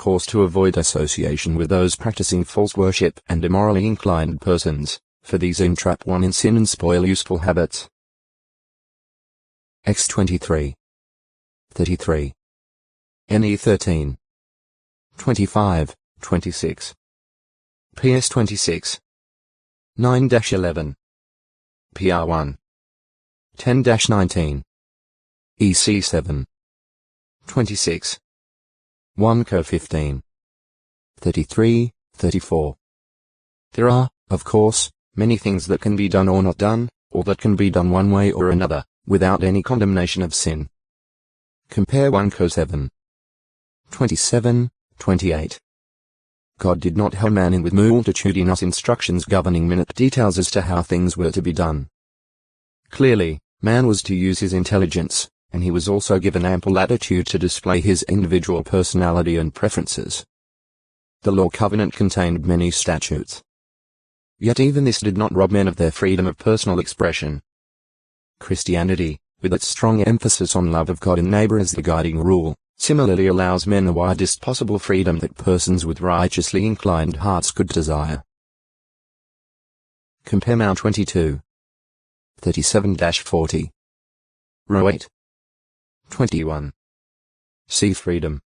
course to avoid association with those practicing false worship and immorally inclined persons, for these entrap one in sin and spoil useful habits. X 23, 33, NE 13, 25, 26, PS 26, 9-11, PR 1, 10-19, EC 7, 26, 1 Co 15, 33, 34. There are, of course, many things that can be done or not done, or that can be done one way or another, without any condemnation of sin. Compare 1 Co 7, 27, 28. God did not hem man in with multitudinous instructions governing minute details as to how things were to be done. Clearly, man was to use his intelligence, and he was also given ample latitude to display his individual personality and preferences. The law covenant contained many statutes. Yet even this did not rob men of their freedom of personal expression. Christianity, with its strong emphasis on love of God and neighbor as the guiding rule, similarly allows men the widest possible freedom that persons with righteously inclined hearts could desire. Compare Mount 22, 37-40. Row 8, 21. See freedom.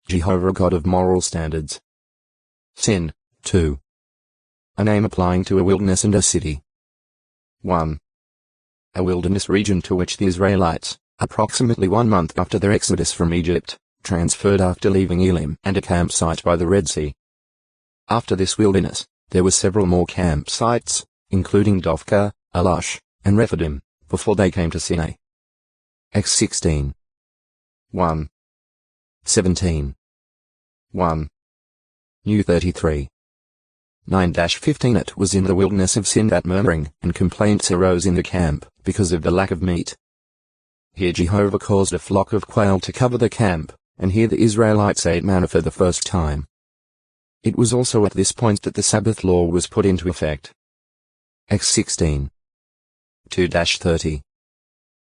Jehovah God of moral standards. Sin, 2. A name applying to a wilderness and a city. 1. A wilderness region to which the Israelites, approximately 1 month after their exodus from Egypt, transferred after leaving Elim, and a campsite by the Red Sea. After this wilderness, there were several more campsites, including Dophkah, Alush, and Rephidim, before they came to Sinai. X 16. 1. 17. 1. New 33. 9-15. It was in the wilderness of Sin that murmuring and complaints arose in the camp, because of the lack of meat. Here Jehovah caused a flock of quail to cover the camp, and here the Israelites ate manna for the first time. It was also at this point that the Sabbath law was put into effect. X 16. 2-30.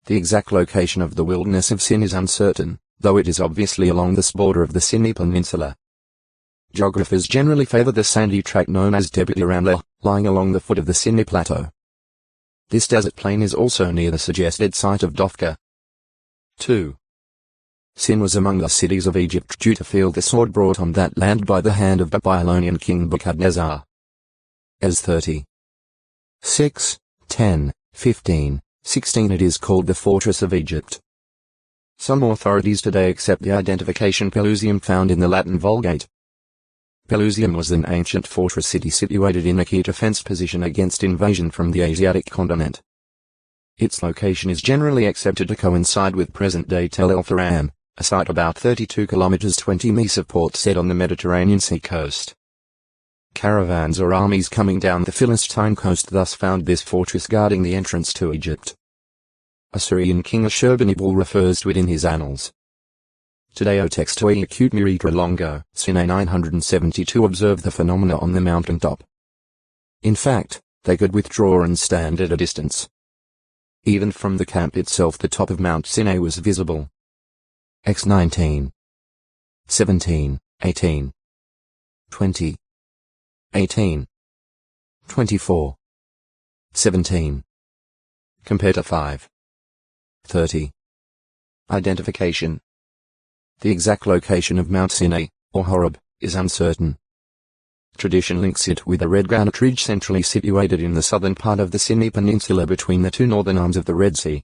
The exact location of the wilderness of Sin is uncertain, though it is obviously along the border of the Sinai Peninsula. Geographers generally favor the sandy tract known as Debit Ramla, lying along the foot of the Sinai Plateau. This desert plain is also near the suggested site of Dophkah. 2. Sin was among the cities of Egypt due to feel the sword brought on that land by the hand of the Babylonian king Nebuchadnezzar. As 30. 6, 10, 15, 16. It is called the fortress of Egypt. Some authorities today accept the identification Pelusium found in the Latin Vulgate. Pelusium was an ancient fortress city situated in a key defense position against invasion from the Asiatic continent. Its location is generally accepted to coincide with present-day Tel El Faram, a site about 32 kilometers 20 miles of Port Said on the Mediterranean Sea coast. Caravans or armies coming down the Philistine coast thus found this fortress guarding the entrance to Egypt. Assyrian king Ashurbanipal refers to it in his annals. Today Textoi acute Miritra Longo, Sinai 972 observed the phenomena on the mountaintop. In fact, they could withdraw and stand at a distance. Even from the camp itself the top of Mount Sinai was visible. X 19. 17, 18. 20. 18. 24. 17. Compare to 5. 30. Identification. The exact location of Mount Sinai, or Horeb, is uncertain. Tradition links it with a red granite ridge centrally situated in the southern part of the Sinai Peninsula between the two northern arms of the Red Sea.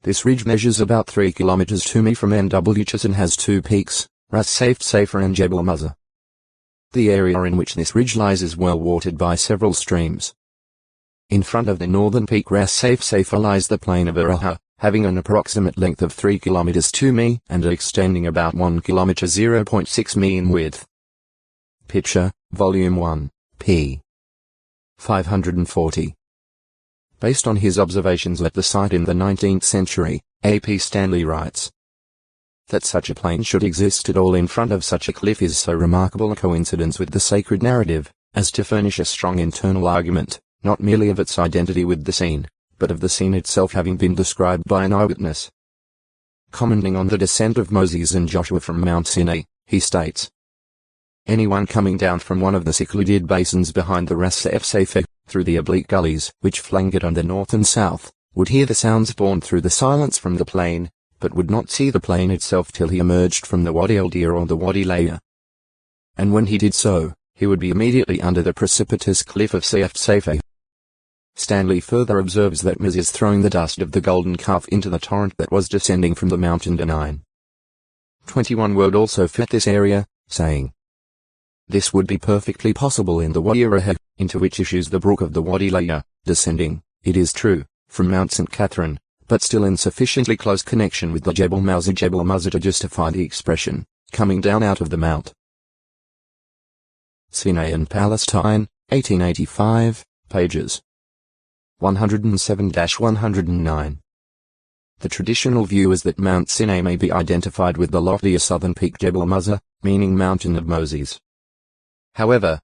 This ridge measures about 3 kilometers to me from NWHS and has two peaks, Ras Safer and Jebel Musa. The area in which this ridge lies is well watered by several streams. In front of the northern peak Ras Safer lies the plain of Araha, having an approximate length of 3 kilometers to me and extending about 1 kilometer 0.6 mi in width. Picture, Volume 1, p. 540. Based on his observations at the site in the 19th century, A.P. Stanley writes, that such a plain should exist at all in front of such a cliff is so remarkable a coincidence with the sacred narrative, as to furnish a strong internal argument, not merely of its identity with the scene, but of the scene itself having been described by an eyewitness. Commenting on the descent of Moses and Joshua from Mount Sinai, he states. Anyone coming down from one of the secluded basins behind the Ras Safa, through the oblique gullies which flank it on the north and south, would hear the sounds borne through the silence from the plain, but would not see the plain itself till he emerged from the Wadi el-Dir or the Wadi Laya. And when he did so, he would be immediately under the precipitous cliff of Safa. Stanley further observes that Moses throwing the dust of the golden calf into the torrent that was descending from the mountain Denine. 21 would also fit this area, saying, this would be perfectly possible in the Wadi Rahab, into which issues the brook of the Wadi Laya, descending, it is true, from Mount St. Catherine, but still in sufficiently close connection with the Jebel Mawza to justify the expression, coming down out of the mount. Sinai and Palestine, 1885, pages 107-109. The traditional view is that Mount Sinai may be identified with the loftier southern peak Jebel Mawza, meaning Mountain of Moses. However,